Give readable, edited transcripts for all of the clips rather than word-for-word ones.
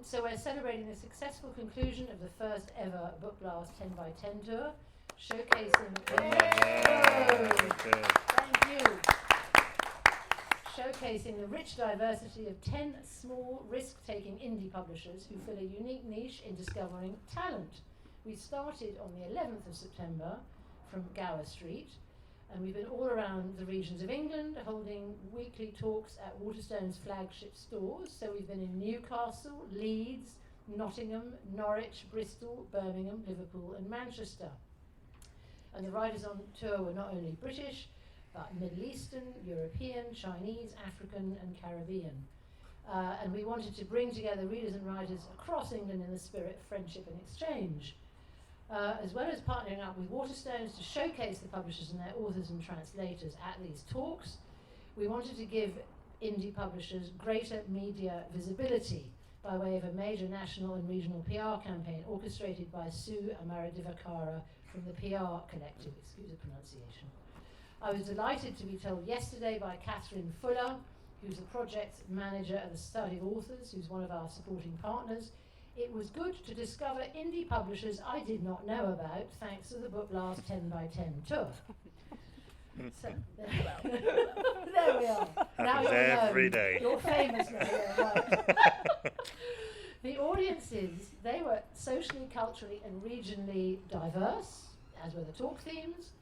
So we're celebrating the successful conclusion of the first ever BookBlast 10x10 tour, showcasing. Thank you. Showcasing the rich diversity of 10 small, risk-taking indie publishers who fill a unique niche in discovering talent. We started on the 11th of September from Gower Street, and we've been all around the regions of England, holding weekly talks at Waterstone's flagship stores. So we've been in Newcastle, Leeds, Nottingham, Norwich, Bristol, Birmingham, Liverpool and Manchester. And the riders on tour were not only British, but Middle Eastern, European, Chinese, African and Caribbean. And we wanted to bring together readers and writers across England in the spirit of friendship and exchange. As well as partnering up with Waterstones to showcase the publishers and their authors and translators at these talks, we wanted to give indie publishers greater media visibility by way of a major national and regional PR campaign orchestrated by Sue Amaradivakara from the PR Collective, excuse the pronunciation. I was delighted to be told yesterday by Catherine Fuller, who's the project manager at the Study of Authors, who's one of our supporting partners. It was good to discover indie publishers I did not know about, thanks to the BookBlast 10x10 tour. So, there we are. Now you're every known. day. You're famous now. Yeah, right. The audiences, they were socially, culturally and regionally diverse, as were the talk themes.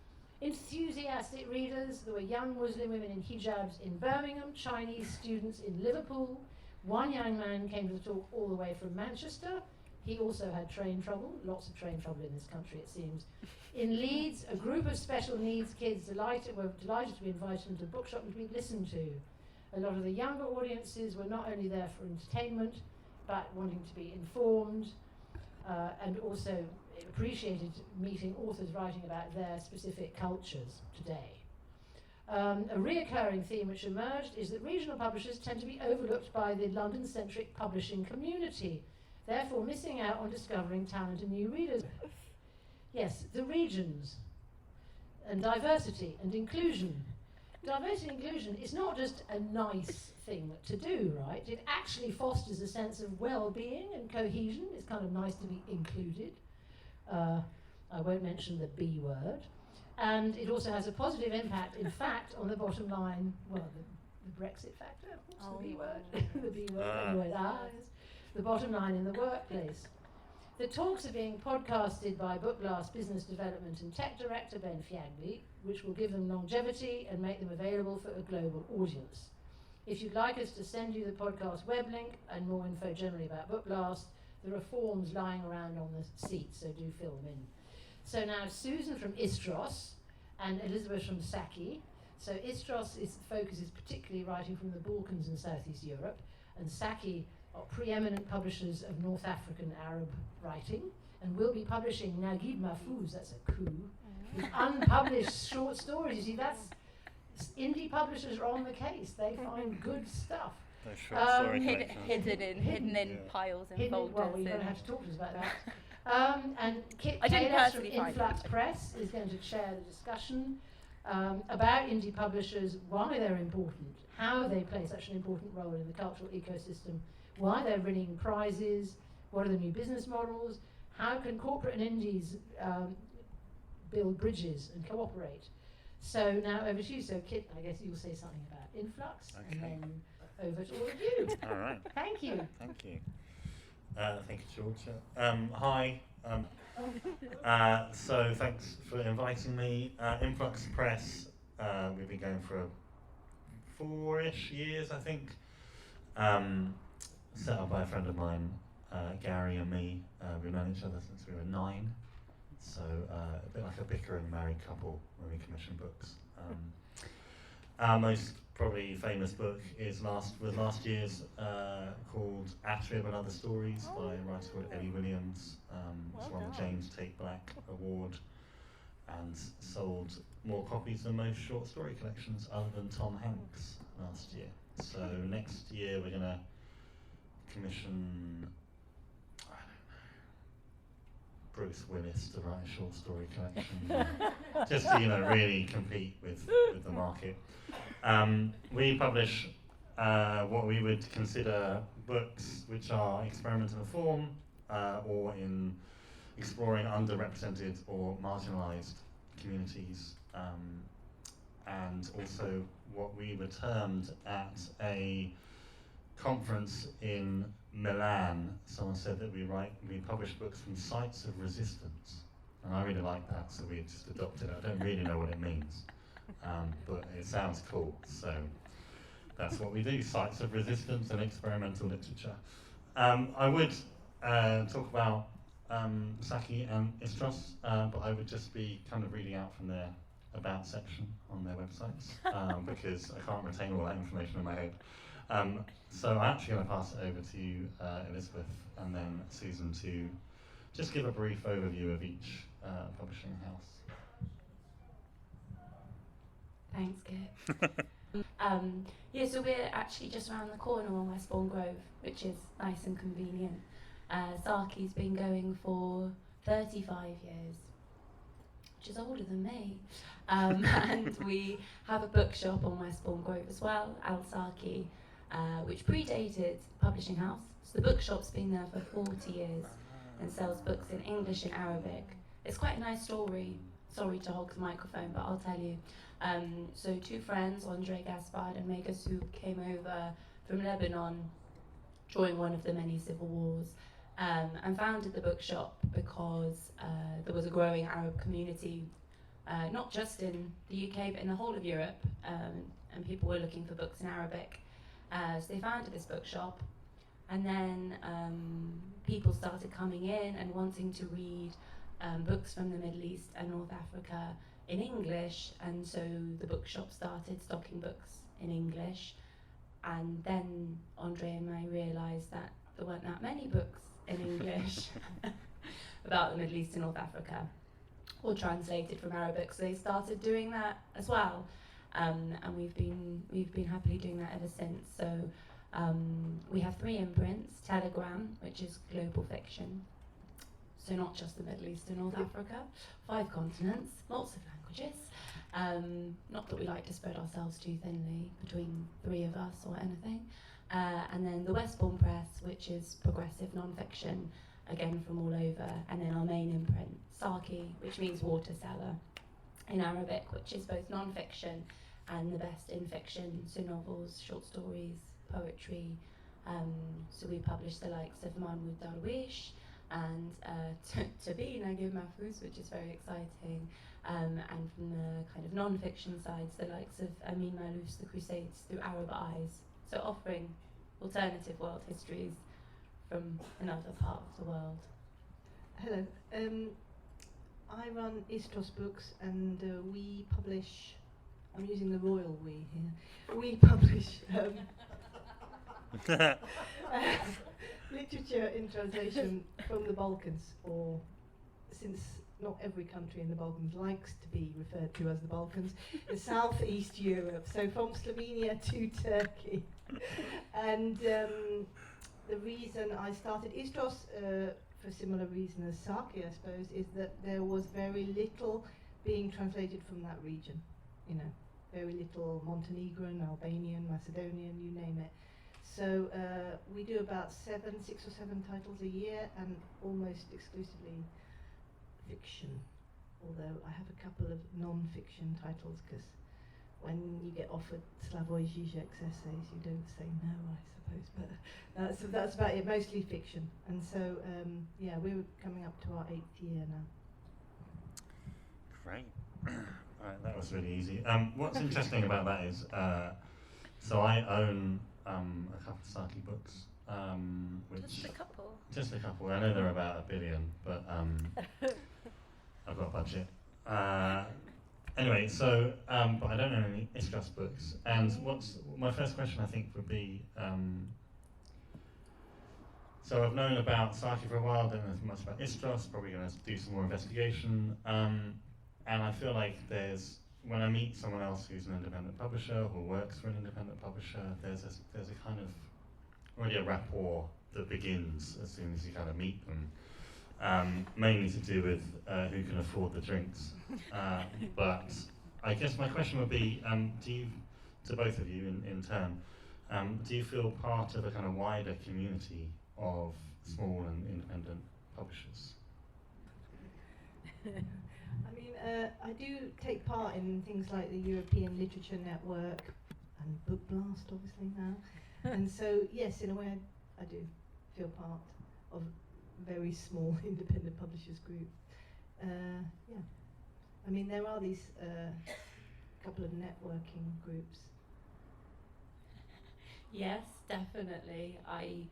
Enthusiastic readers, there were young Muslim women in hijabs in Birmingham, Chinese students in Liverpool. One young man came to the talk all the way from Manchester. He also had train trouble, lots of train trouble in this country it seems. In Leeds, a group of special needs kids were delighted to be invited into a bookshop and to be listened to. A lot of the younger audiences were not only there for entertainment, but wanting to be informed, and also appreciated meeting authors writing about their specific cultures today. A reoccurring theme which emerged is that regional publishers tend to be overlooked by the London-centric publishing community, therefore missing out on discovering talent and new readers. Yes, the regions, and diversity and inclusion. Diversity and inclusion is not just a nice thing to do, right? It actually fosters a sense of well-being and cohesion. It's kind of nice to be included. I won't mention the B word. And it also has a positive impact, in fact, on the bottom line, well, the Brexit factor, what's the B word? The B word, anyway, yes. The bottom line in the workplace. The talks are being podcasted by BookBlast Business Development and Tech Director Ben Fiagbe, which will give them longevity and make them available for a global audience. If you'd like us to send you the podcast web link and more info generally about BookBlast, there are forms lying around on the seat, so do fill them in. So now Susan from Istros and Elizabeth from Saqi. So Istros focuses particularly writing from the Balkans and Southeast Europe, and Saqi are preeminent publishers of North African Arab writing, and will be publishing Naguib Mahfouz, that's a coup, with unpublished short stories. You see, that's indie publishers are on the case. They find good stuff. Hidden in piles and folders. Well, you're going to have to talk to us about that. And Kit Taylor from Influx Press is going to chair the discussion about indie publishers, why they're important, how they play such an important role in the cultural ecosystem, why they're winning prizes, what are the new business models, how can corporate and indies build bridges and cooperate. So now over to you. So Kit, I guess you'll say something about Influx, and then over to all of you. All right. Thank you. Thank you. Thank you, Georgia. Hi. So thanks for inviting me. Influx Press, we've been going for 4-ish years, I think. Set up by a friend of mine, Gary and me. We've known each other since we were 9. So a bit like a bickering married couple when we commission books. Our most probably famous book was last year's called Atrium and Other Stories by a writer called Eddie Williams. It's won the James Tate Black Award and sold more copies than most short story collections other than Tom Hanks last year. So next year we're going to commission, I don't know, Bruce Willis to write a short story collection, just to really compete with the market. We publish what we would consider books which are experimental in form or in exploring underrepresented or marginalised communities, and also what we were termed at a conference in Milan. Someone said that we publish books from sites of resistance, and I really like that, so we just adopted it. I don't really know what it means, but it sounds cool, so that's what we do, sites of resistance and experimental literature. I would talk about Saqi and Istros, but I would just be kind of reading out from their about section on their websites, because I can't retain all that information in my head. So I'm actually going to pass it over to you, Elizabeth, and then Susan, to just give a brief overview of each publishing house. Thanks, Kit. Yeah, so we're actually just around the corner on Westbourne Grove, which is nice and convenient. Saqi's been going for 35 years, which is older than me. And we have a bookshop on Westbourne Grove as well, Al Saqi, which predated Publishing House. So the bookshop's been there for 40 years and sells books in English and Arabic. It's quite a nice story. Sorry to hog the microphone, but I'll tell you. So two friends, Andre Gaspard and Mega Soup, came over from Lebanon during one of the many civil wars, and founded the bookshop because there was a growing Arab community, not just in the UK but in the whole of Europe, and people were looking for books in Arabic. So they founded this bookshop, and then people started coming in and wanting to read books from the Middle East and North Africa in English, and so the bookshop started stocking books in English. And then Andre and I realised that there weren't that many books in English about the Middle East and North Africa, or translated from Arabic, so they started doing that as well. And we've been happily doing that ever since. So we have 3 imprints: Telegram, which is global fiction, so not just the Middle East and North Africa, 5 continents, lots of languages. Not that we like to spread ourselves too thinly between 3 of us or anything. And then the Westbourne Press, which is progressive non-fiction, again from all over. And then our main imprint, Saqi, which means water cellar in Arabic, which is both non-fiction and the best in fiction, so novels, short stories, poetry. So we publish the likes of Mahmoud Darwish and Tabeen Nagib Mahfouz, which is very exciting. And from the kind of non-fiction sides, the likes of Amin Malouf's The Crusades Through Arab Eyes, so offering alternative world histories from another part of the world. Hello, I run Istros Books, and we publish, I'm using the royal we here, we publish literature in translation from the Balkans, or since not every country in the Balkans likes to be referred to as the Balkans, the Southeast Europe, so from Slovenia to Turkey. And the reason I started Istros, for a similar reason as Saqi, I suppose, is that there was very little being translated from that region. You know, very little Montenegrin, Albanian, Macedonian, you name it. So we do about 6 or 7 titles a year, and almost exclusively fiction, although I have a couple of non-fiction titles, because when you get offered Slavoj Žižek's essays, you don't say no, I suppose, but that's about it, mostly fiction. And so, yeah, we're coming up to our 8th year now. Great. Right, that was really easy. What's interesting about that is, so I own a couple of Saqi books. Just a couple. Just a couple. I know they're about 1 billion, but I've got a budget. Anyway, so but I don't know any Istros books. And what's my first question? I think would be. So I've known about Saqi for a while. Don't know much about Istros. Probably going to do some more investigation. And I feel like when I meet someone else who's an independent publisher or works for an independent publisher, there's a kind of already a rapport that begins as soon as you kind of meet them, mainly to do with who can afford the drinks. But I guess my question would be, to both of you in turn, Do you feel part of a kind of wider community of small and independent publishers? I mean, I do take part in things like the European Literature Network and BookBlast, obviously, now. And so, yes, in a way, I do feel part of a very small independent publishers group. Yeah. I mean, there are these couple of networking groups. Yes, definitely. I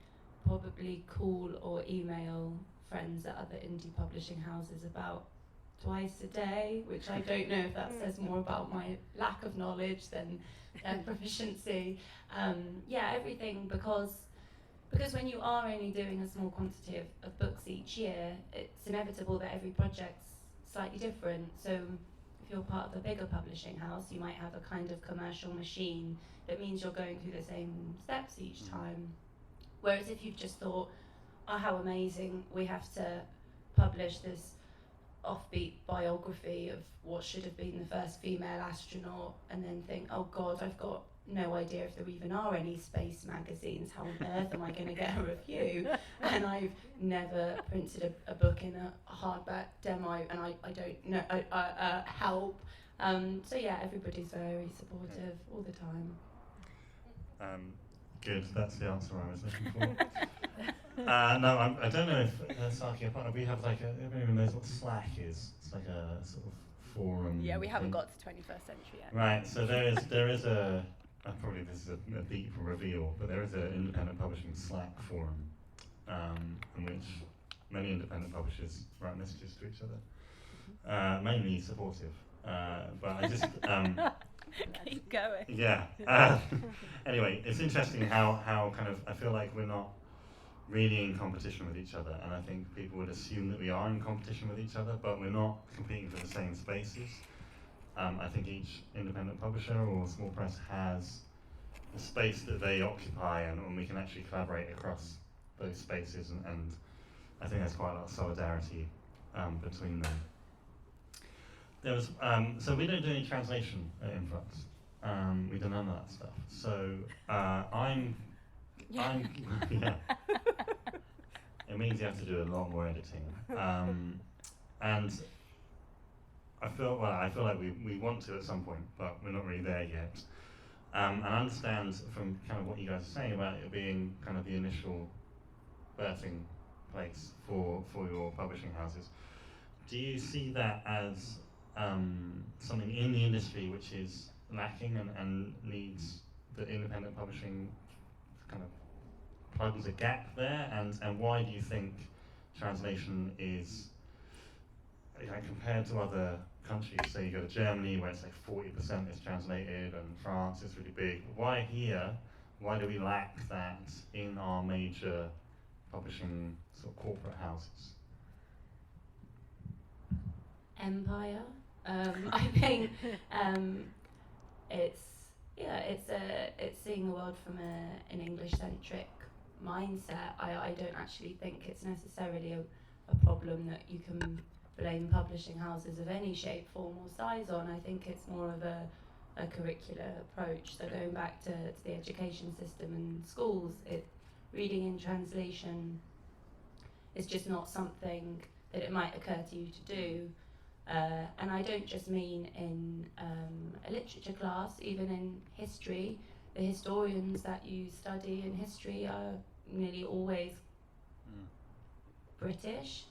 probably call or email friends at other indie publishing houses about twice a day, which I don't know if that says more about my lack of knowledge than proficiency. Yeah, everything, because when you are only doing a small quantity of books each year, it's inevitable that every project's slightly different. So if you're part of a bigger publishing house, you might have a kind of commercial machine that means you're going through the same steps each time. Whereas if you've just thought, oh, how amazing, we have to publish this offbeat biography of what should have been the first female astronaut, and then think, oh God, I've got no idea if there even are any space magazines. How on earth am I going to get a review? And I've never printed a book in a hardback demo, and I don't know, help. So yeah, everybody's very supportive all the time. Good, that's the answer I was looking for. No, I don't know if Saqi, we have like everyone even knows what Slack is. It's like a sort of forum. Yeah, we haven't thing. got to 21st century yet. Right, so there is a probably this is a deep reveal, but there is an independent publishing Slack forum, in which many independent publishers write messages to each other, mainly supportive. But I just Keep going. yeah. Anyway, it's interesting how kind of I feel like we're not really in competition with each other, and I think people would assume that we are in competition with each other, but we're not competing for the same spaces. I think each independent publisher or small press has a space that they occupy, and we can actually collaborate across those spaces, and I think there's quite a lot of solidarity between them. There was so we don't do any translation at Influx. We do none of that stuff. So I'm yeah. It means you have to do a lot more editing, and I feel like we want to at some point, but we're not really there yet. And I understand from kind of what you guys are saying about it being kind of the initial birthing place for your publishing houses. Do you see that as something in the industry which is lacking and needs the independent publishing kind of plugs a gap there? And why do you think translation is, compared to other countries, say you go to Germany where it's like 40% is translated, and France is really big. Why here? Why do we lack that in our major publishing sort of corporate houses? Empire. I think it's seeing the world from an English-centric mindset. I don't actually think it's necessarily a problem that you can blame publishing houses of any shape, form or size on. I think it's more of a curricular approach. So going back to the education system and schools, reading in translation is just not something that it might occur to you to do. And I don't just mean in a literature class, even in history. The historians that you study in history are nearly always British,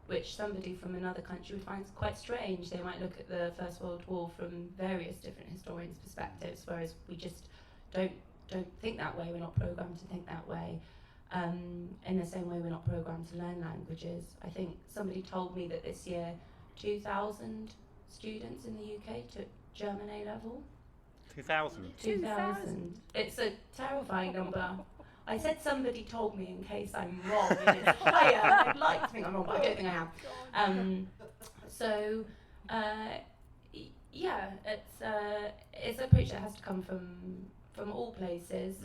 which somebody from another country would find quite strange. They might look at the First World War from various different historians' perspectives, whereas we just don't think that way. We're not programmed to think that way. In the same way we're not programmed to learn languages. I think somebody told me that this year 2,000 students in the UK took German A-level. 2,000? 2,000. It's a terrifying number. I said somebody told me in case I'm wrong, and it's higher. I'd like to think I'm wrong, but I don't think I am. Yeah, it's an approach that has to come from all places.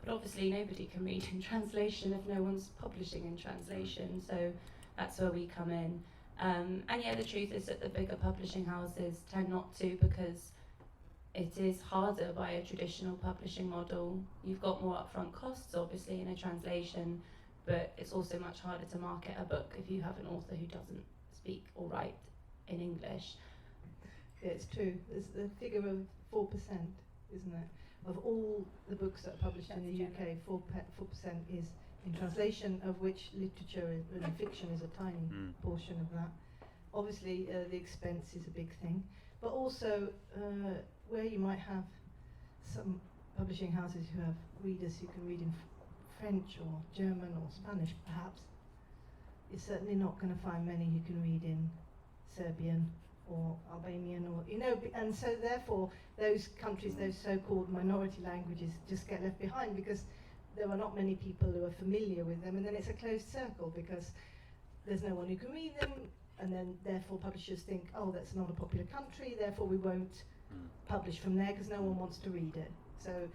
But obviously nobody can read in translation if no one's publishing in translation, so that's where we come in. And yeah, the truth is that the bigger publishing houses tend not to, because it is harder by a traditional publishing model. You've got more upfront costs, obviously, in a translation, but it's also much harder to market a book if you have an author who doesn't speak or write in English. Yeah, it's true. There's the figure of 4%, isn't it? Of all the books that are published in the UK, 4% is in translation, of which literature and fiction is a tiny portion of that. Obviously, the expense is a big thing, but also where you might have some publishing houses who have readers who can read in French or German or Spanish, perhaps, you're certainly not going to find many who can read in Serbian or Albanian, or and so therefore those countries, those so-called minority languages, just get left behind because there are not many people who are familiar with them, and then it's a closed circle because there's no one who can read them, and then therefore publishers think, oh, that's not a popular country, therefore we won't publish from there because no one wants to read it. So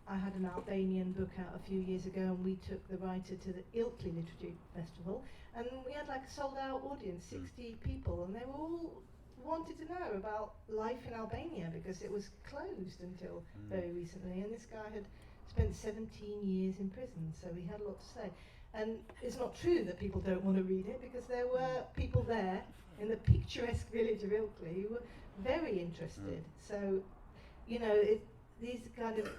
I had an Albanian book out a few years ago, and we took the writer to the Ilkley Literature Festival, and we had like a sold-out audience, 60 people, and they were all wanted to know about life in Albania because it was closed until very recently, and this guy had spent 17 years in prison, so he had a lot to say. And it's not true that people don't want to read it, because there were people there in the picturesque village of Ilkley who were very interested. So, you know, these kind of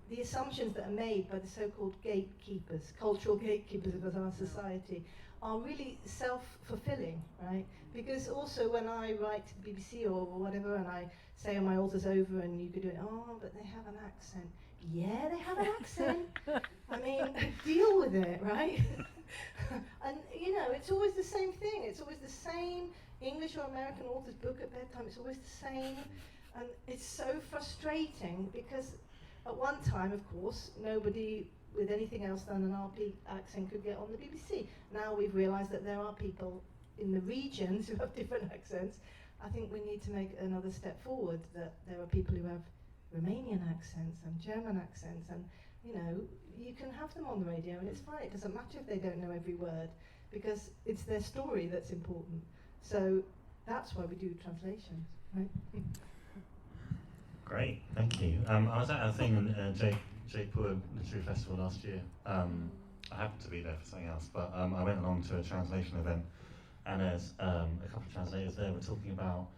the assumptions that are made by the so-called gatekeepers, cultural gatekeepers of our society, are really self-fulfilling, right? Because also when I write to the BBC or whatever, and I say, oh, my author's over, and you could do it, oh, but they have an accent. Yeah, they have an accent. I mean, deal with it, right? And, you know, it's always the same thing. It's always the same English or American author's book at bedtime. It's always the same. And it's so frustrating because at one time, of course, nobody with anything else than an RP accent could get on the BBC. Now we've realised that there are people in the regions who have different accents. I think we need to make another step forward, that there are people who have Romanian accents and German accents, and you know, you can have them on the radio and it's fine. It doesn't matter if they don't know every word, because it's their story that's important. So that's why we do translations, right? Great, thank you. I was at a thing in Jaipur Literary Festival last year. I happened to be there for something else, but I went along to a translation event, and there's a couple of translators there were talking about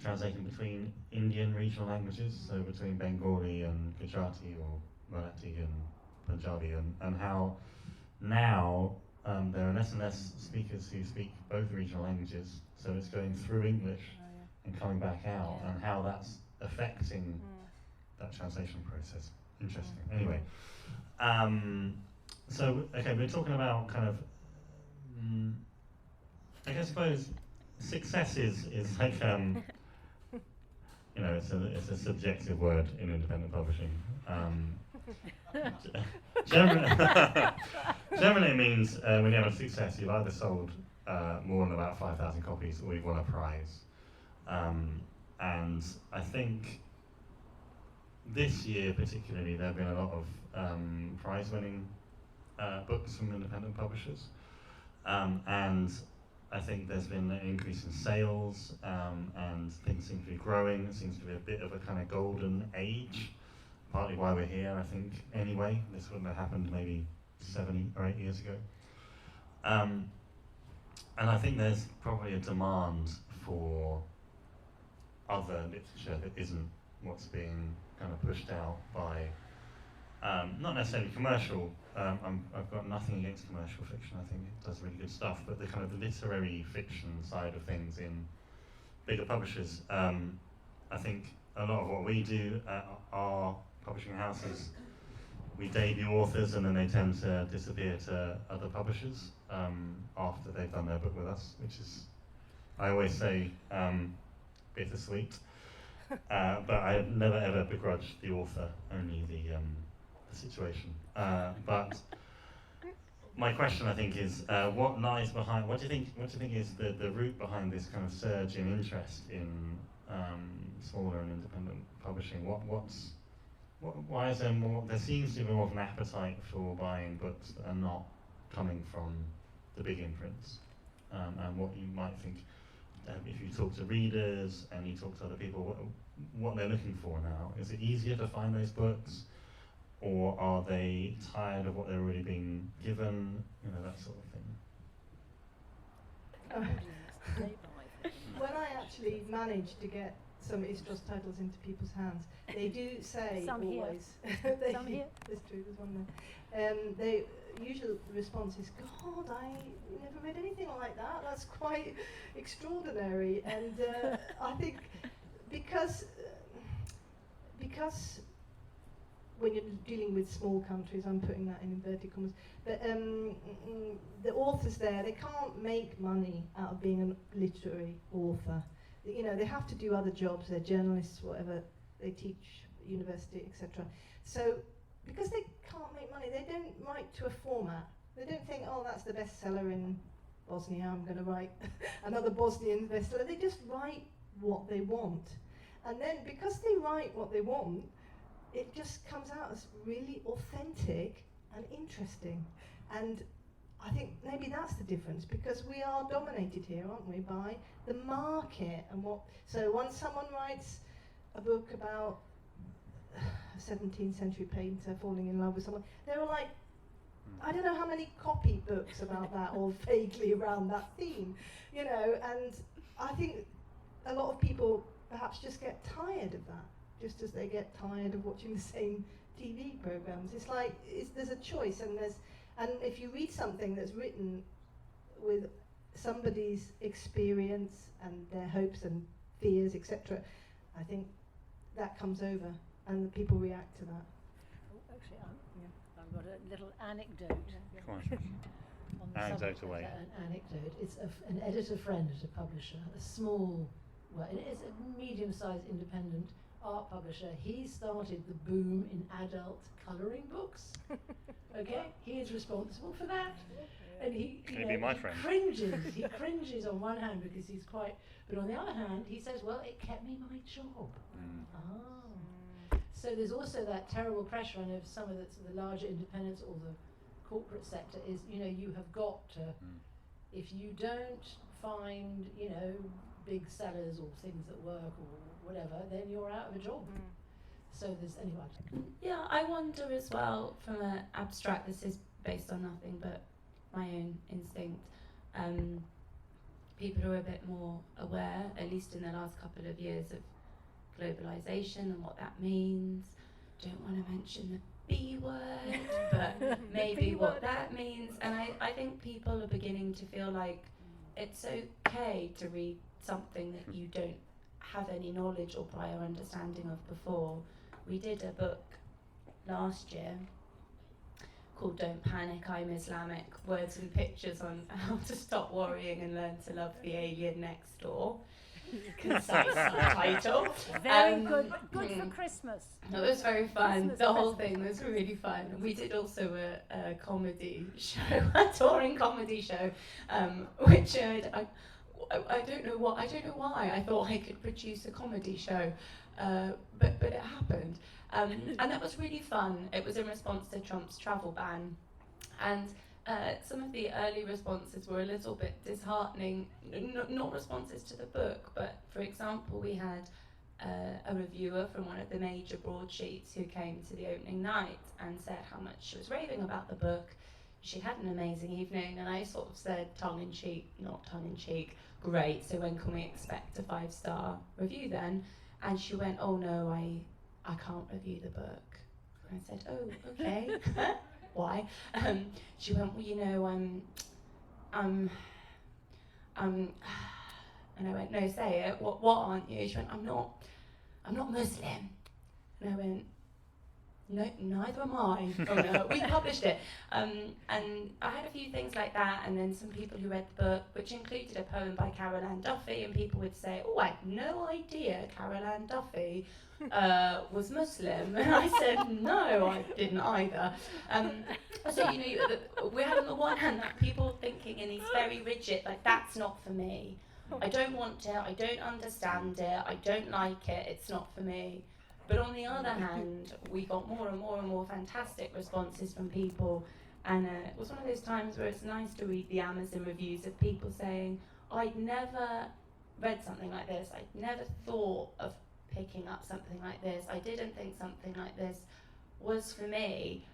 translating between Indian regional languages, so between Bengali and Gujarati or Marathi and Punjabi, and how now there are less and less speakers who speak both regional languages, so it's going through English and coming back out, and how that's affecting that translation process. Interesting. Anyway, so okay, we're talking about kind of, I suppose success is like you know, it's a subjective word in independent publishing. Generally it means when you have a success, you've either sold more than about 5,000 copies, or you've won a prize. And I think this year particularly there have been a lot of prize-winning books from independent publishers, and I think there's been an increase in sales, and things seem to be growing. It seems to be a bit of a kind of golden age, partly why we're here, I think, anyway. This wouldn't have happened maybe 7 or 8 years ago. And I think there's probably a demand for other literature that isn't what's being kind of pushed out by, not necessarily commercial. I've got nothing against commercial fiction. I think it does really good stuff, but the kind of literary fiction side of things in bigger publishers, I think a lot of what we do at our publishing houses, we debut authors and then they tend to disappear to other publishers after they've done their book with us, which is, I always say, bittersweet. But I never ever begrudge the author, only the situation. But my question, I think, is what lies behind? What do you think is the root behind this kind of surge in interest in smaller and independent publishing? Why is there more? There seems to be more of an appetite for buying books that are not coming from the big imprints, and what you might think. If you talk to readers and you talk to other people, what they're looking for now? Is it easier to find those books, or are they tired of what they're already being given? You know, that sort of thing. When I actually managed to get some Istros titles into people's hands, they do say Some here. always. Some here. That's true. There's one there. The usual response is, "God, I never read anything like that. That's quite extraordinary." And I think because when you're dealing with small countries, I'm putting that in inverted commas, but the authors there, they can't make money out of being a literary author. You know, they have to do other jobs. They're journalists, whatever. They teach at university, etc. So because they can't make money, they don't write to a format. They don't think, oh, that's the bestseller in Bosnia, I'm going to write another Bosnian bestseller. They just write what they want. And then because they write what they want, it just comes out as really authentic and interesting. And I think maybe that's the difference, because we are dominated here, aren't we, by the market and what. So once someone writes a book about a 17th century painter falling in love with someone, there are like, I don't know how many copy books about that, all vaguely around that theme, you know. And I think a lot of people perhaps just get tired of that, just as they get tired of watching the same TV programs. It's like there's a choice, and if you read something that's written with somebody's experience and their hopes and fears, etc., I think that comes over, and the people react to that. Oh, actually, I've got a little anecdote. Come on. On the Anecdote subject. away. An anecdote. It's an editor friend at a publisher, a small, well, it's a medium-sized independent art publisher. He started the boom in adult colouring books. Okay, he is responsible for that, and he Can he be my friend? cringes. He cringes on one hand because he's quite, but on the other hand, he says, "Well, it kept me my job." So there's also that terrible pressure. I know some of the larger independents or the corporate sector is, you know, you have got to, if you don't find, you know, big sellers or things that work or whatever, then you're out of a job. So there's, anyway. Yeah, I wonder as well, from an abstract, this is based on nothing but my own instinct, people who are a bit more aware, at least in the last couple of years, of globalisation and what that means. Don't want to mention the B word, but maybe what that means. And I think people are beginning to feel like it's okay to read something that you don't have any knowledge or prior understanding of before. We did a book last year called Don't Panic, I'm Islamic, words and pictures on how to stop worrying and learn to love the alien next door. Concise title. Very good. Good for Christmas. It was very fun. Christmas The whole present. thing was really fun. And we did also a comedy show, a touring comedy show, which I don't know what, I don't know why I thought I could produce a comedy show, but it happened. And that was really fun. It was in response to Trump's travel ban. And some of the early responses were a little bit disheartening, not responses to the book, but for example, we had a reviewer from one of the major broadsheets who came to the opening night and said how much she was raving about the book. She had an amazing evening, and I sort of said tongue-in-cheek, not tongue-in-cheek, great, so when can we expect a 5-star review then? And she went, oh no, I can't review the book. And I said, oh, okay. Why? She went, well, you know, and I went, no, say it. What aren't you? She went, I'm not Muslim. And I went, no, neither am I. Oh no, we published it. And I had a few things like that, and then some people who read the book, which included a poem by Carol Ann Duffy, and people would say, oh, I had no idea Carol Ann Duffy was Muslim. And I said, no, I didn't either. So, you know, we had on the one hand that people thinking in these very rigid, like, that's not for me. I don't want it, I don't understand it, I don't like it, it's not for me. But on the other hand, we got more and more and more fantastic responses from people, and it was one of those times where it's nice to read the Amazon reviews of people saying, I'd never read something like this, I'd never thought of picking up something like this. I didn't think something like this was for me,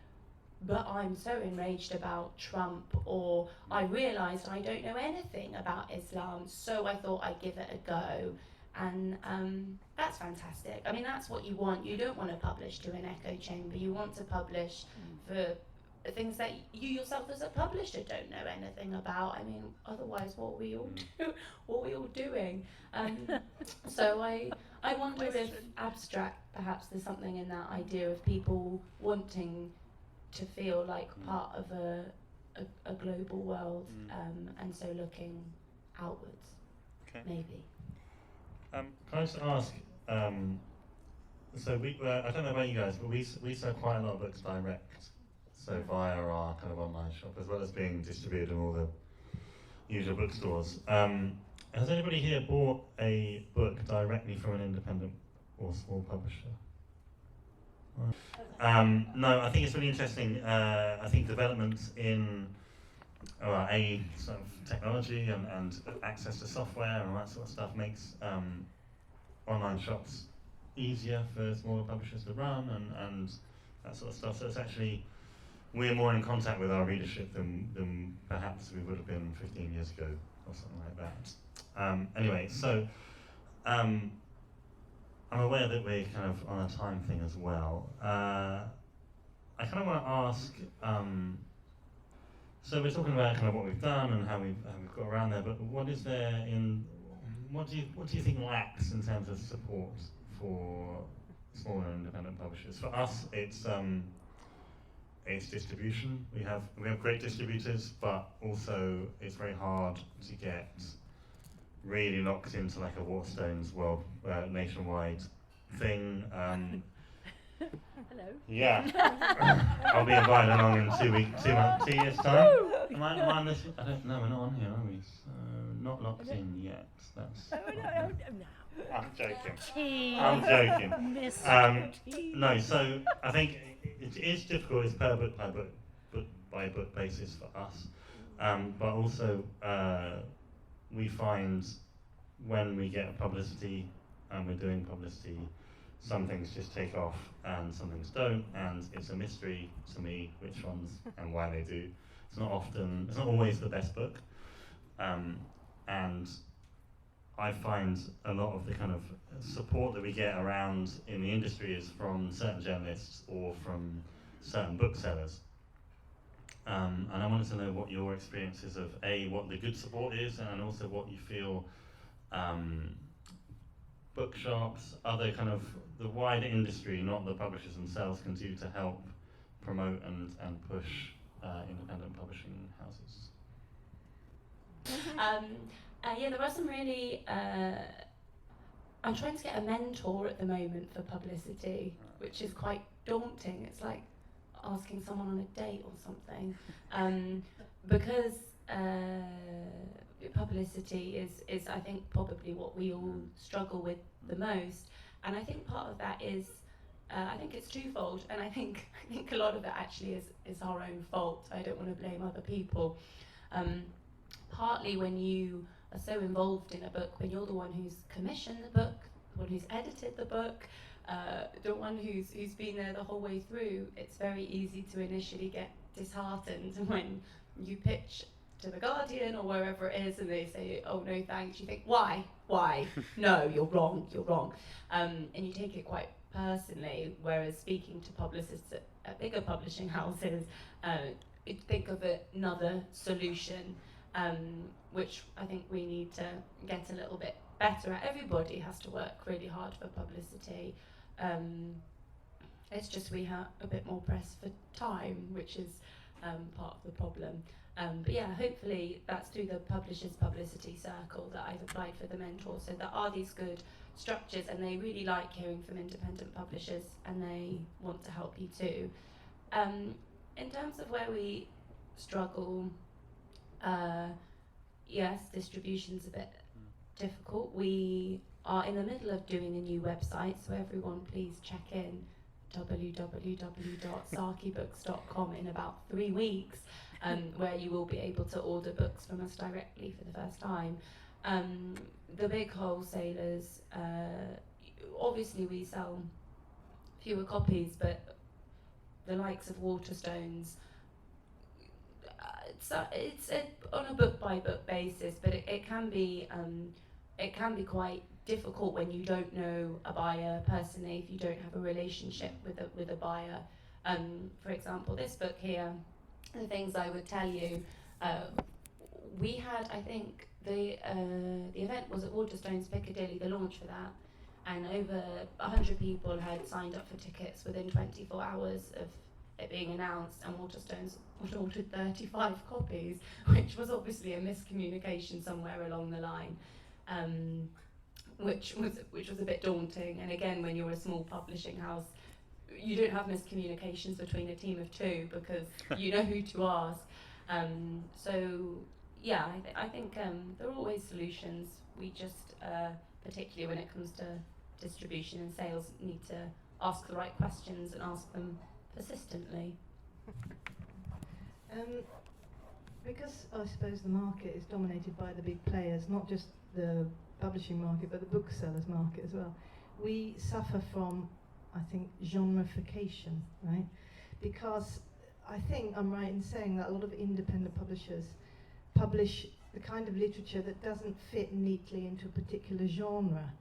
but I'm so enraged about Trump, or I realised I don't know anything about Islam, so I thought I'd give it a go. And that's fantastic. I mean, that's what you want. You don't want to publish to an echo chamber. You want to publish for things that you yourself as a publisher don't know anything about. I mean, otherwise, what are we all doing? So I wonder if abstract, perhaps there's something in that idea of people wanting to feel like part of a global world, and so looking outwards, maybe. Can I just ask, so I don't know about you guys, but we sell quite a lot of books direct, so via our kind of online shop, as well as being distributed in all the usual bookstores. Has anybody here bought a book directly from an independent or small publisher? No, I think it's really interesting. I think developments in sort of technology and access to software and all that sort of stuff makes online shops easier for smaller publishers to run and that sort of stuff. So it's actually, we're more in contact with our readership than perhaps we would have been 15 years ago or something like that. Anyway, so I'm aware that we're kind of on a time thing as well. I kind of want to ask, so we're talking about kind of what we've done and how we've got around there, but what is there what do you think lacks in terms of support for smaller independent publishers? For us, it's distribution. We have great distributors, but also it's very hard to get really locked into like a Waterstones world nationwide thing. Hello. Yeah. I'll be invited along in 2 years' time. Am I on this? I don't know, we're not on here, are we? So, not locked in yet. That's. No. I'm joking. Tea. I'm joking. Miss Tea. No, so I think it is difficult. It's per book by book basis for us, but also we find when we get publicity and we're doing publicity, some things just take off and some things don't, and it's a mystery to me which ones and why they do. It's not always the best book, and I find a lot of the kind of support that we get around in the industry is from certain journalists or from certain booksellers. And I wanted to know what your experiences of what the good support is, and also what you feel bookshops, other kind of the wider industry, not the publishers themselves, can do to help promote and push independent publishing houses. Yeah, there are some really. I'm trying to get a mentor at the moment for publicity, which is quite daunting. It's like asking someone on a date or something, because publicity is I think probably what we all struggle with the most, and I think part of that is I think it's twofold, and I think a lot of it actually is our own fault. I don't want to blame other people. Partly when you are so involved in a book, when you're the one who's commissioned the book, the one who's edited the book, the one who's been there the whole way through, it's very easy to initially get disheartened when you pitch to the Guardian or wherever it is and they say, oh no thanks. You think, why? No, you're wrong, and you take it quite personally, whereas speaking to publicists at bigger publishing houses, you think of another solution, which I think we need to get a little bit better at. Everybody has to work really hard for publicity. It's just we have a bit more press for time, which is part of the problem. But yeah, hopefully that's through the Publishers Publicity Circle that I've applied for the mentor. So there are these good structures, and they really like hearing from independent publishers, and they want to help you too. In terms of where we struggle, yes, distribution's a bit difficult. We are in the middle of doing a new website, so everyone please check in www.saqibooks.com in about 3 weeks, where you will be able to order books from us directly for the first time. The big wholesalers, obviously we sell fewer copies, but the likes of Waterstones, it's on a book by book basis, but it can be quite difficult when you don't know a buyer personally, if you don't have a relationship with a buyer. For example, this book here, the things I would tell you, we had, I think, the event was at Waterstones Piccadilly, the launch for that, and over 100 people had signed up for tickets within 24 hours of it being announced, and Waterstones had ordered 35 copies, which was obviously a miscommunication somewhere along the line, which was a bit daunting. And again, when you're a small publishing house, you don't have miscommunications between a team of two because you know who to ask. So yeah, I think there are always solutions. We just, particularly when it comes to distribution and sales, need to ask the right questions and ask them persistently. Because I suppose the market is dominated by the big players, not just the publishing market, but the booksellers market as well, we suffer from, I think, genreification, right? Because I think I'm right in saying that a lot of independent publishers publish the kind of literature that doesn't fit neatly into a particular genre.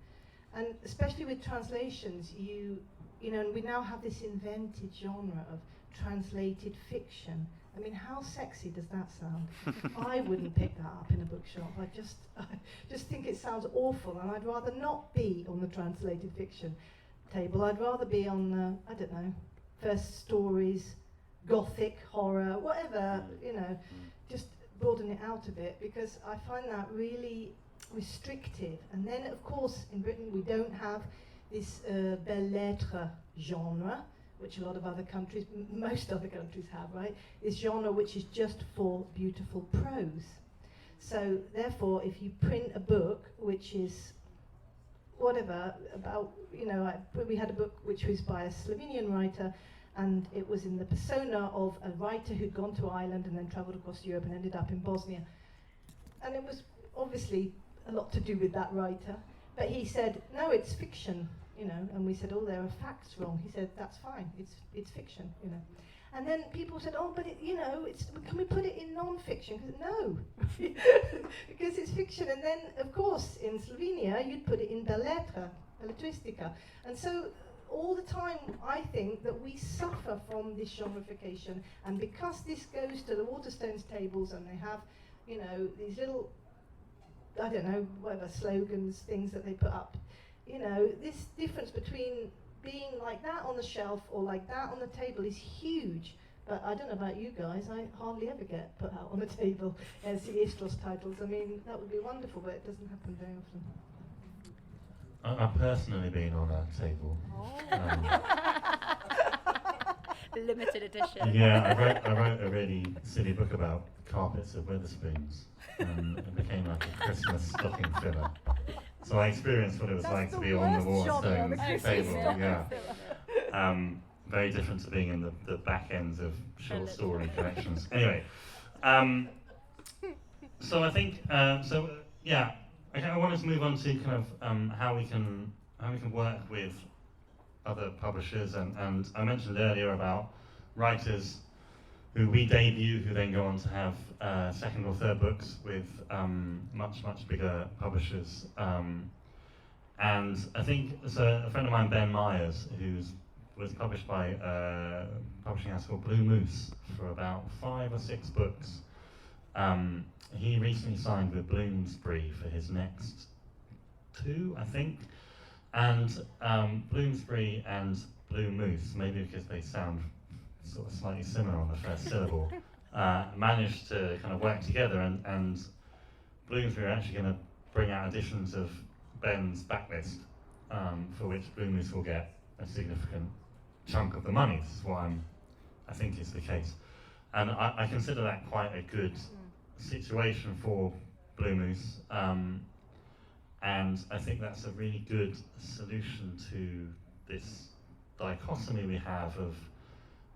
And especially with translations, you know, and we now have this invented genre of translated fiction. I mean, how sexy does that sound? I wouldn't pick that up in a bookshop. I just think it sounds awful, and I'd rather not be on the translated fiction table. I'd rather be on the, I don't know, first stories, gothic, horror, whatever, you know, just broaden it out a bit, because I find that really restrictive. And then, of course, in Britain we don't have this belles lettres genre, which a lot of other countries, most other countries have, right? This genre which is just for beautiful prose. So therefore, if you print a book which is whatever, about, you know, we had a book which was by a Slovenian writer, and it was in the persona of a writer who'd gone to Ireland and then travelled across Europe and ended up in Bosnia. And it was obviously a lot to do with that writer, but he said, no, it's fiction, you know, and we said, oh, there are facts wrong. He said, that's fine, it's fiction, you know. And then people said, oh, but it, you know, can we put it in non-fiction? No, because it's fiction. And then, of course, in Slovenia, you'd put it in belles lettres, belletristica. And so all the time, I think that we suffer from this genreification, and because this goes to the Waterstones tables and they have, you know, these little, I don't know, whatever, slogans, things that they put up, you know, this difference between being like that on the shelf or like that on the table is huge. But I don't know about you guys, I hardly ever get put out on the table as the Istros titles. I mean, that would be wonderful, but it doesn't happen very often. I've personally been on a table. Limited edition. Yeah, I wrote a really silly book about carpets of Wetherspoons, and it became like a Christmas stocking filler. So I experienced what it was like to be on the Waterstones table. Yeah, very different to being in the back ends of short story collections. Anyway, so I think yeah. Okay, I wanted to move on to kind of how we can work with other publishers, and I mentioned earlier about writers who we debut, who then go on to have second or third books with much bigger publishers. And I think so. A friend of mine, Ben Myers, was published by a publishing house called Blue Moose for about 5 or 6 books. He recently signed with Bloomsbury for his next 2, I think. And Bloomsbury and Blue Moose, maybe because they sound sort of slightly similar on the first syllable, managed to kind of work together, and Bloomsbury are actually going to bring out editions of Ben's backlist, for which Blue Moose will get a significant chunk of the money. This is what I think is the case. And I consider that quite a good situation for Blue Moose, and I think that's a really good solution to this dichotomy we have of,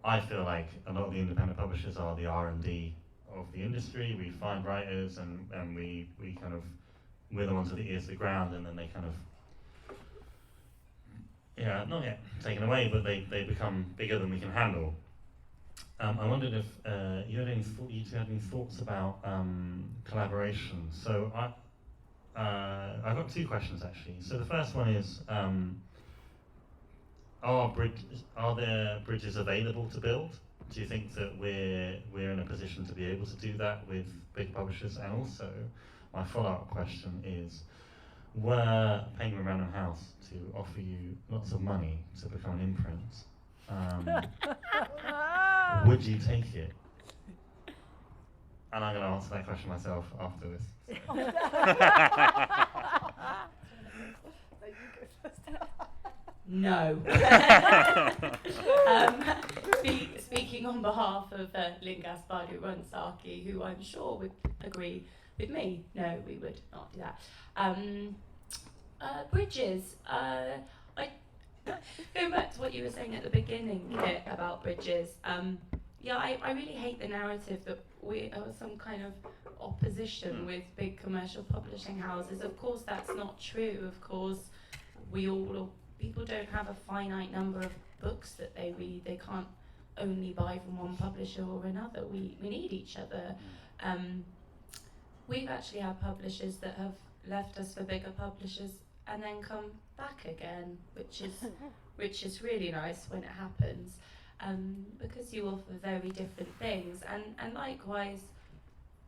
I feel like a lot of the independent publishers are the R&D of the industry. We find writers and we kind of, we're the ones with the ears to the ground, and then they kind of yeah, not yet taken away, but they become bigger than we can handle. I wondered if you had any thoughts about collaboration. So I've got two questions actually. So the first one is, are there bridges available to build? Do you think that we're in a position to be able to do that with big publishers? And also, my follow-up question is, were Penguin Random House to offer you lots of money to become an imprint, would you take it? And I'm going to answer that question myself after this. No. Speaking on behalf of Lynn Gaspard, who runs Saqi, who I'm sure would agree with me, no, we would not do that. Bridges. Going back to what you were saying at the beginning, Kit, about bridges. Yeah, I really hate the narrative that we are some kind of opposition with big commercial publishing houses. Of course, that's not true. Of course, people don't have a finite number of books that they read. They can't only buy from one publisher or another. We need each other. We've actually had publishers that have left us for bigger publishers and then come back again, which is really nice when it happens, because you offer very different things. And likewise,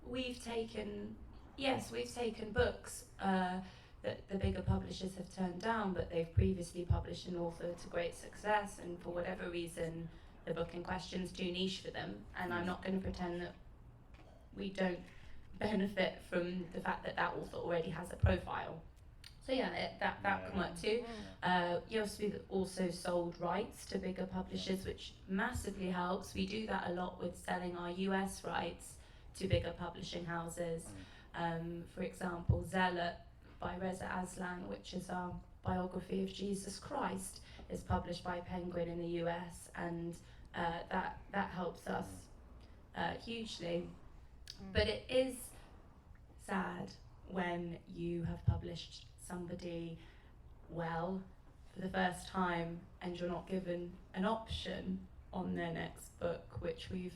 we've taken books that the bigger publishers have turned down, but they've previously published an author to great success, and for whatever reason, the book in question's too niche for them. And I'm not going to pretend that we don't benefit from the fact that author already has a profile. So yeah, that can work too. Yes, we've also sold rights to bigger publishers, which massively helps. We do that a lot with selling our US rights to bigger publishing houses. For example, Zealot by Reza Aslan, which is our biography of Jesus Christ, is published by Penguin in the US, and that helps us hugely. But it is sad when you have published somebody well for the first time and you're not given an option on their next book, which we've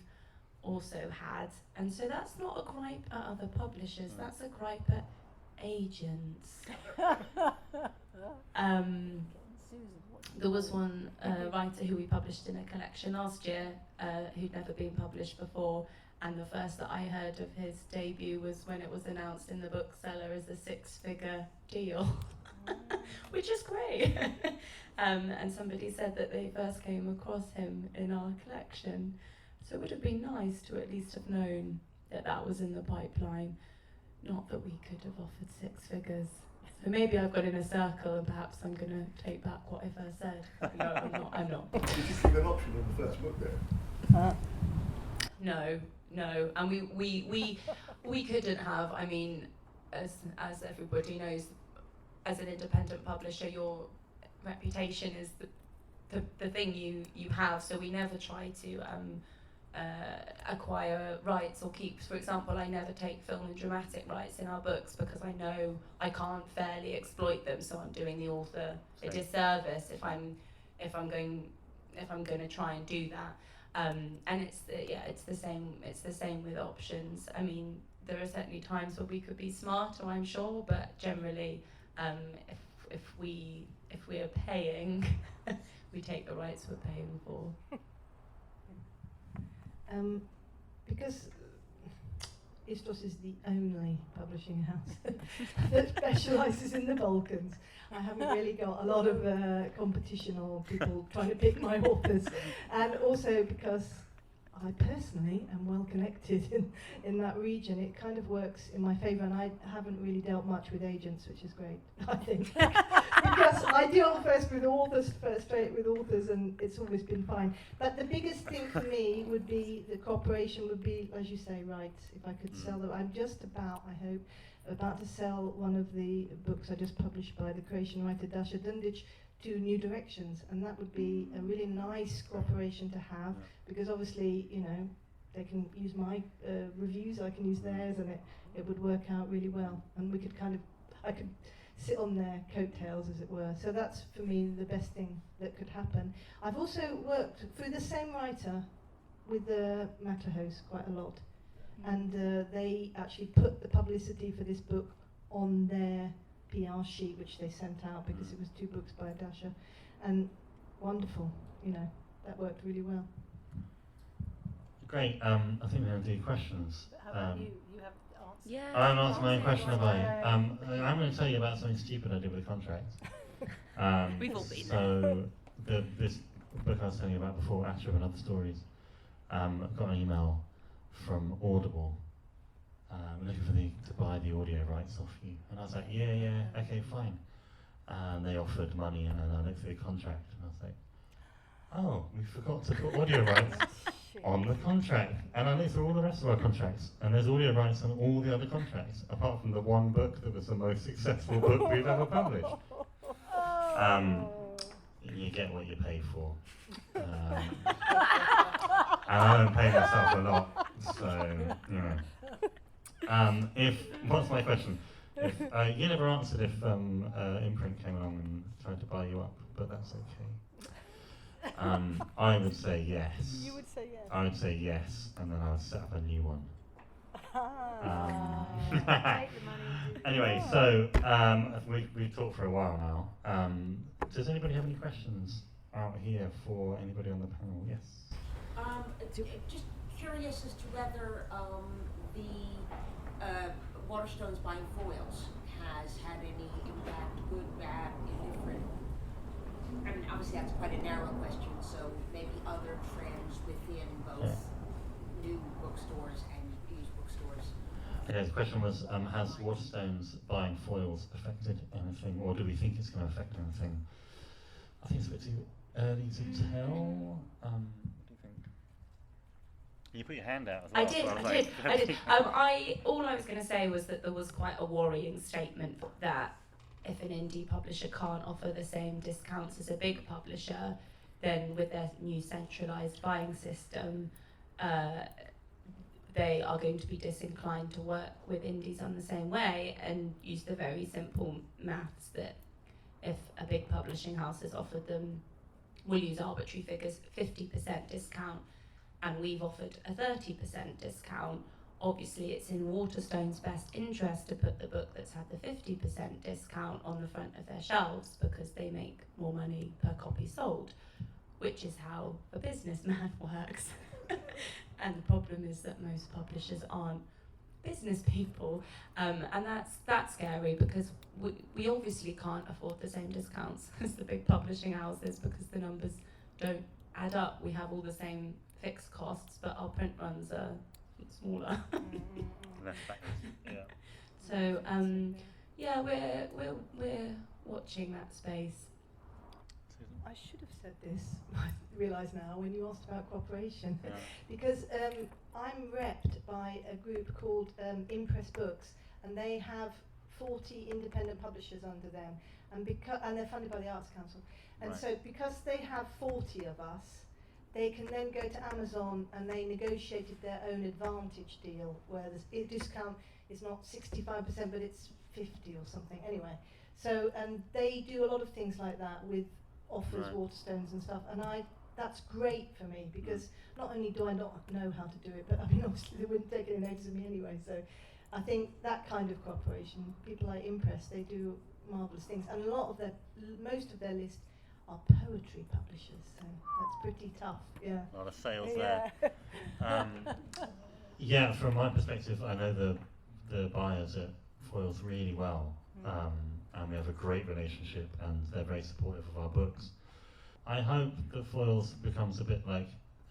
also had. And so that's not a gripe at other publishers, that's a gripe at agents. There was one writer who we published in a collection last year who'd never been published before, and the first that I heard of his debut was when it was announced in the bookseller as a 6-figure deal, which is great. And somebody said that they first came across him in our collection. So it would have been nice to at least have known that was in the pipeline, not that we could have offered 6 figures. So maybe I've got in a circle and perhaps I'm going to take back what I first said. No, I'm not. Did you give an option on the first book there? No, and we couldn't have. I mean, as everybody knows, as an independent publisher, your reputation is the thing you have. So we never try to acquire rights or keep. For example, I never take film and dramatic rights in our books because I know I can't fairly exploit them. So I'm doing the author a disservice if I'm going to try and do that. And it's the same with options. I mean, there are certainly times where we could be smarter, I'm sure, but generally, if we are paying, we take the rights we're paying for. Because Istros is the only publishing house that specialises in the Balkans, I haven't really got a lot of competition or people trying to pick my authors. And also because I personally am well connected in that region, it kind of works in my favour, and I haven't really dealt much with agents, which is great, I think. Because I deal straight with authors, and it's always been fine. But the biggest thing for me would be, the cooperation would be, as you say, rights. If I could sell them, I'm just about to sell one of the books I just published by the Croatian writer Dasha Dundic to New Directions, and that would be a really nice cooperation to have, because obviously, they can use my reviews, I can use theirs, and it would work out really well. And we could I could sit on their coattails, as it were. So that's, for me, the best thing that could happen. I've also worked through the same writer with the Maclehose quite a lot. And they actually put the publicity for this book on their PR sheet, which they sent out because it was 2 books by a dasher. And wonderful, you know, that worked really well. Great. I think we're going to do questions. But how about you? You have answers. Yeah. I haven't answered my own answer question, have one. I? I'm going to tell you about something stupid I did with a contract. We've all been So this book I was telling you about before, Asher and Other Stories, I got an email from Audible looking for to buy the audio rights off you. And I was like, yeah, okay, fine. And they offered money, and then I looked through the contract, and I was like, oh, we forgot to put audio rights on the contract. And I looked through all the rest of our contracts, and there's audio rights on all the other contracts, apart from the one book that was the most successful book we've ever published. You get what you pay for. And I don't pay myself a lot, so, you know. What's my question? If, you never answered if Imprint came along and tried to buy you up, but that's okay. I would say yes. You would say yes. I would say yes, and then I would set up a new one. Take the money. Anyway, so we've talked for a while now. Does anybody have any questions out here for anybody on the panel? Yes. Just curious as to whether the Waterstones buying foils has had any impact, good, bad, indifferent. I mean, obviously that's quite a narrow question, so maybe other trends within both new bookstores and used bookstores. Okay, the question was, has Waterstones buying foils affected anything, or do we think it's going to affect anything? I think it's a bit too early to tell. What do you think? You put your hand out as well. I did. All I was going to say was that there was quite a worrying statement that if an indie publisher can't offer the same discounts as a big publisher, then with their new centralised buying system, they are going to be disinclined to work with indies on the same way, and use the very simple maths that if a big publishing house has offered them, we'll use arbitrary figures, 50% discount, and we've offered a 30% discount, obviously it's in Waterstone's best interest to put the book that's had the 50% discount on the front of their shelves, because they make more money per copy sold, which is how a businessman works. And the problem is that most publishers aren't business people, and that's scary, because we obviously can't afford the same discounts as the big publishing houses, because the numbers don't add up. We have all the same fixed costs, but our print runs are smaller. Less backwards, yeah. So yeah, we're watching that space. I should have said this, I realise now, when you asked about cooperation. Yeah. Because I'm repped by a group called Impress Books, and they have 40 independent publishers under them, and they're funded by the Arts Council. And Right. so because they have 40 of us, they can then go to Amazon, and they negotiated their own advantage deal, where the discount is not 65%, but it's 50 or something. Anyway, so and they do a lot of things like that with offers, Right. Waterstones and stuff, and that's great for me, because not only do I not know how to do it, but I mean obviously they wouldn't take any notice of me anyway, so I think that kind of cooperation, people like Impress, they do marvellous things, and most of their list are poetry publishers, so that's pretty tough, yeah. A lot of sales Yeah. there. Yeah, from my perspective, I know the buyers at Foils really well, and we have a great relationship, and they're very supportive of our books. I hope that Foils becomes a bit like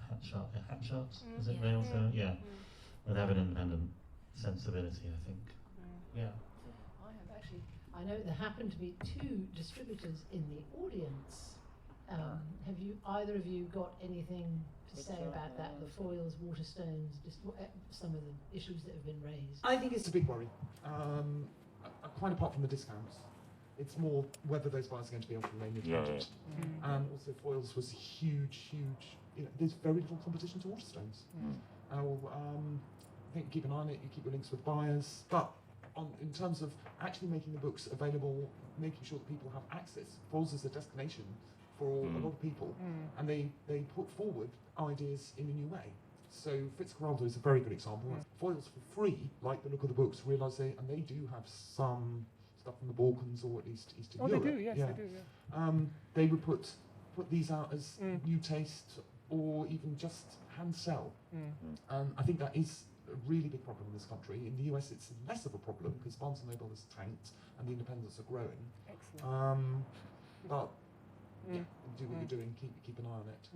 Hatchards, is it? They also, would have an independent sensibility, I think. Yeah. I know there happen to be 2 distributors in the audience. Have either of you got anything to say about that? The Foils, Waterstones, just some of the issues that have been raised. I think it's a big worry. Quite apart from the discounts, it's more whether those buyers are going to be able to remain independent. And also, Foils was huge. There's very little competition to Waterstones. I think you keep an eye on it. You keep your links with buyers, but in terms of actually making the books available, making sure that people have access. Foils is a destination for a lot of people, and they put forward ideas in a new way. So Fitzcarraldo is a very good example. Foils for free, like the look of the books, realise they do have some stuff from the Balkans or at least Eastern Europe. They do, yes, they do, yeah. They would put these out as new taste or even just hand sell. I think that is a really big problem in this country. In the US, it's less of a problem because Barnes & Noble has tanked and the independents are growing. Excellent. But yeah, do what you're doing, keep an eye on it.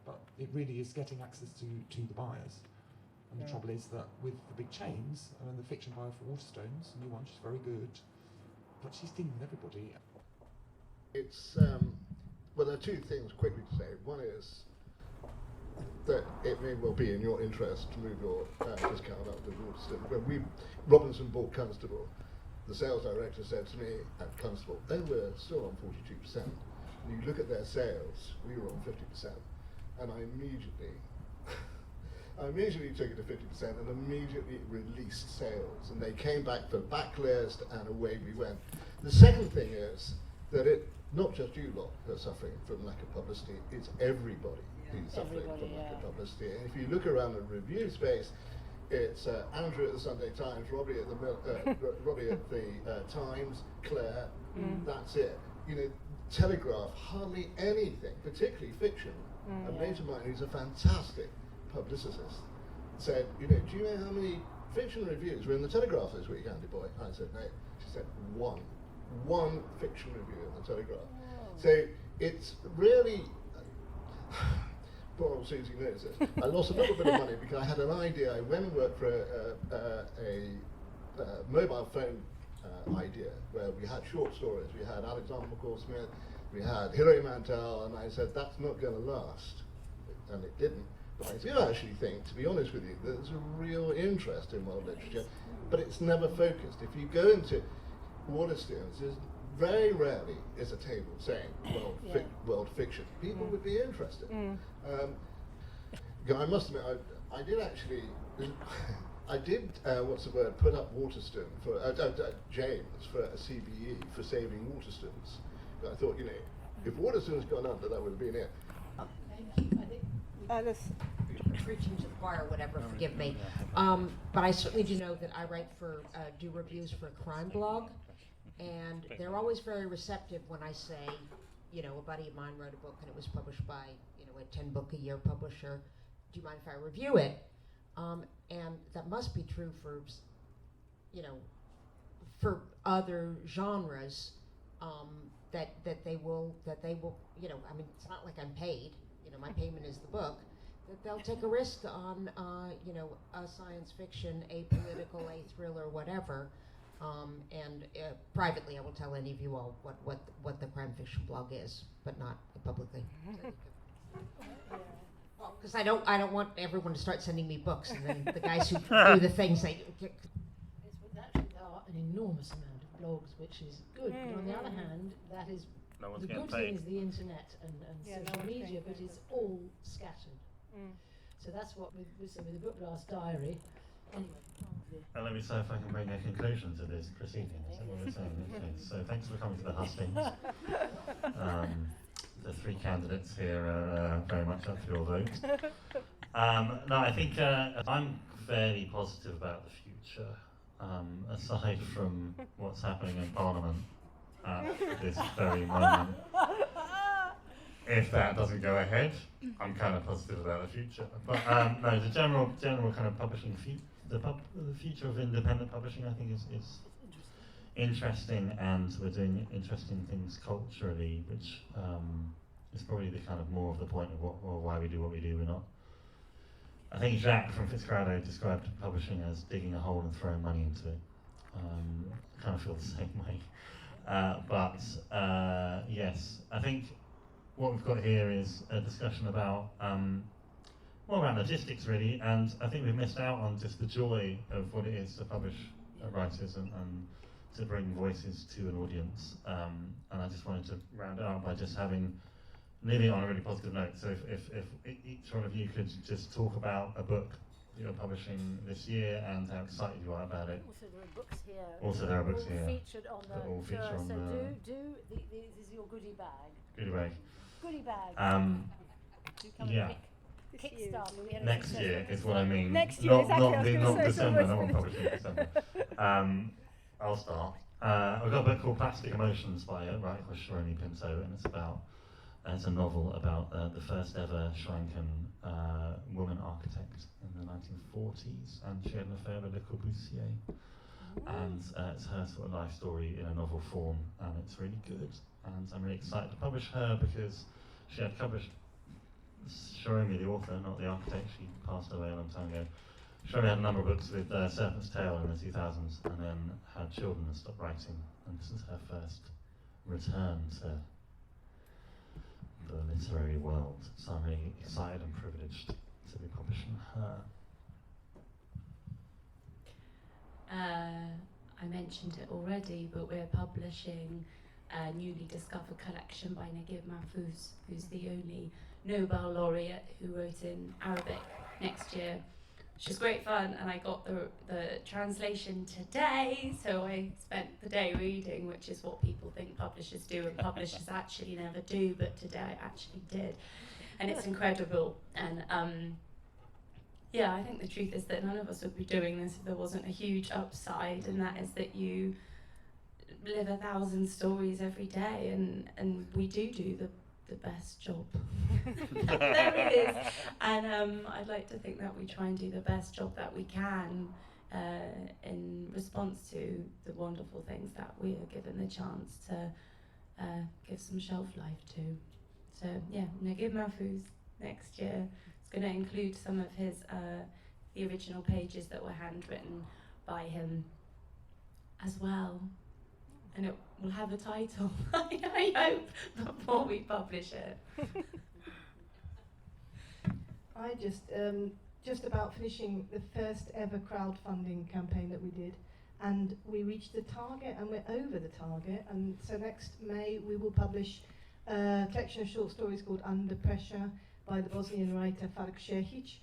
But it really is getting access to the buyers. And the trouble is that with the big chains, the fiction buyer for Waterstones, a new one, she's very good, but she's dealing with everybody. It's, well, there are two things quickly to say. One is that it may well be in your interest to move your discount up to Waterstone. When Robinson bought Constable, the sales director said to me at Constable, they were still on 42%. You look at their sales, we were on 50%. And I immediately took it to 50% and immediately released sales. And they came back for backlist and away we went. The second thing is that not just you lot who are suffering from lack of publicity, it's everybody who's suffering from lack of publicity. And if you look around the review space, it's Andrew at the Sunday Times, Robbie at the Times, Claire, that's it. You know, Telegraph, hardly anything, particularly fiction. A mate of mine who's a fantastic publicist said, do you know how many fiction reviews were in the Telegraph this week, Andy Boy? I said, no. She said, one fiction review in the Telegraph. So it's really, poor old Susie knows this. I lost a little bit of money because I had an idea. I went and worked for a mobile phone idea where we had short stories. We had Alexander McCall Smith, we had Hilary Mantel, and I said, that's not going to last. And it didn't. But I do actually think, to be honest with you, there's a real interest in world literature, but it's never focused. If you go into Waterstones, there's very rarely is a table saying world fiction. People would be interested. I must admit, I did actually, put up Waterstone for, James for a CBE for saving Waterstones. I thought, if Waterstone's gone under, that would have been it. Thank you. I think Alice. Preaching to the choir, whatever, forgive me. But I certainly do know that I write do reviews for a crime blog, and they're always very receptive when I say, a buddy of mine wrote a book and it was published by, a 10-book-a-year publisher. Do you mind if I review it? And that must be true for, for other genres, that they will, it's not like I'm paid. My payment is the book. That they'll take a risk on, a science fiction, a political, a thriller, whatever. And privately, I will tell any of you all what the crime fiction blog is, but not publicly. Well, because I don't want everyone to start sending me books, and then the guys who do the things they. Actually, there are an enormous amount of blogs, which is good. But on the other hand, that is. The good thing is the internet and social media, but it's all scattered. So that's what with the BookBlast diary. Anyway. And let me say if I can bring a conclusion to this proceeding. Is that what we're saying? Okay. So thanks for coming to the hustings. The three candidates here are very much up for your vote. No, I think I'm fairly positive about the future, aside from what's happening in Parliament at this very moment. If that doesn't go ahead, I'm kind of positive about the future. But no, the general kind of publishing, the future of independent publishing, I think is interesting, and we're doing interesting things culturally, which is probably the kind of more of the point of why we do what we do. We're not. I think Jacques from Fitzcarraldo described publishing as digging a hole and throwing money into it. I kind of feel the same way. But yes, I think what we've got here is a discussion about more around logistics really, and I think we've missed out on just the joy of what it is to publish writers and to bring voices to an audience. And I just wanted to round it out by just leaving it on a really positive note. So if each one of you could just talk about a book you're publishing this year and how excited you are about it. Also, there are books here. Also, there are books all here featured on that the all feature tour. on So the this is your goodie bag. goodie bag. Goodie bag. Do come Yeah. and Kickstarter. We had a Next success year rate. is what I mean. Next year, not, exactly, Not, I was gonna not say, so December, much no one for publishing in December. I'll start. I've got a book called Plastic Emotions by Sharoni Pinto, and it's a novel about the first ever Sri Lankan woman architect in the 1940s, and she had an affair with Le Corbusier. And it's her sort of life story in a novel form, and it's really good. And I'm really excited to publish her because she had published Sharoni, the author, not the architect. She passed away a long time ago. Sharoni had a number of books with Serpent's Tail in the 2000s, and then had children and stopped writing. And this is her first return to the literary world. So I'm really excited and privileged to be publishing her. I mentioned it already, but we're publishing a newly discovered collection by Naguib Mahfouz, who's the only Nobel laureate who wrote in Arabic next year, which is great fun. And I got the translation today, so I spent the day reading, which is what people think publishers do, and publishers actually never do, but today I actually did. And it's incredible. And yeah, I think the truth is that none of us would be doing this if there wasn't a huge upside, and that is that you live 1,000 stories every day, and we do the best job. There it is. And I'd like to think that we try and do the best job that we can in response to the wonderful things that we are given the chance to give some shelf life to. So yeah, Naguib Mahfouz next year. It's going to include some of his the original pages that were handwritten by him as well, and it will have a title. I hope before we publish it. I just about finishing the first ever crowdfunding campaign that we did, and we reached the target, and we're over the target. And so next May we will publish a collection of short stories called Under Pressure by the Bosnian writer Fiagbe,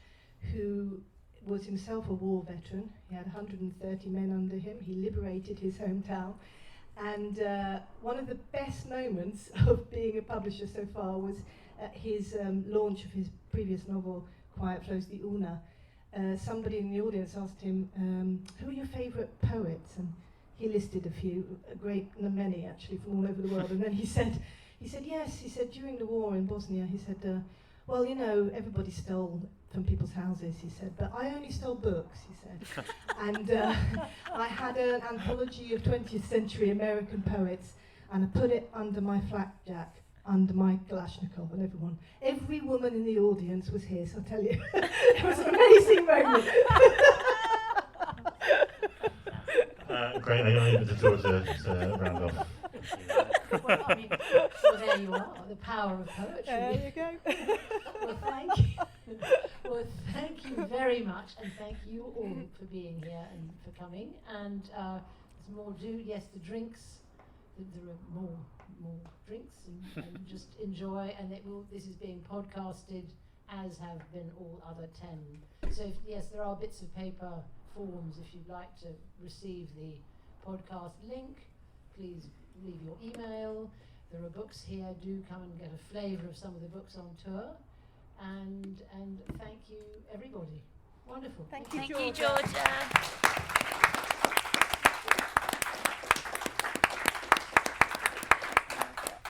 who was himself a war veteran. He had 130 men under him. He liberated his hometown. And one of the best moments of being a publisher so far was his launch of his previous novel, Quiet Flows the Una. Somebody in the audience asked him, who are your favourite poets? And he listed a few, many actually, from all over the world. And then he said, yes, he said, during the war in Bosnia, he said, well, you know, everybody stole from people's houses, he said, but I only stole books, he said. And I had an anthology of 20th century American poets, and I put it under my flakjack, under my Kalashnikov, and every woman in the audience was his, I'll tell you. It was an amazing moment. Great, I'm going to leave it to Georgia to round off. Well, I mean, well, there you are, the power of poetry. There you go. Well, thank you. Well, thank you very much, and thank you all for being here and for coming. And there's more to do. Yes, the drinks. There are more drinks, and just enjoy. And this is being podcasted, as have been all other 10. So yes, there are bits of paper forms if you'd like to receive the podcast link. Please leave your email. There are books here. Do come and get a flavour of some of the books on tour. And thank you, everybody. Wonderful. Thank you, Thank you, Georgia. Georgia.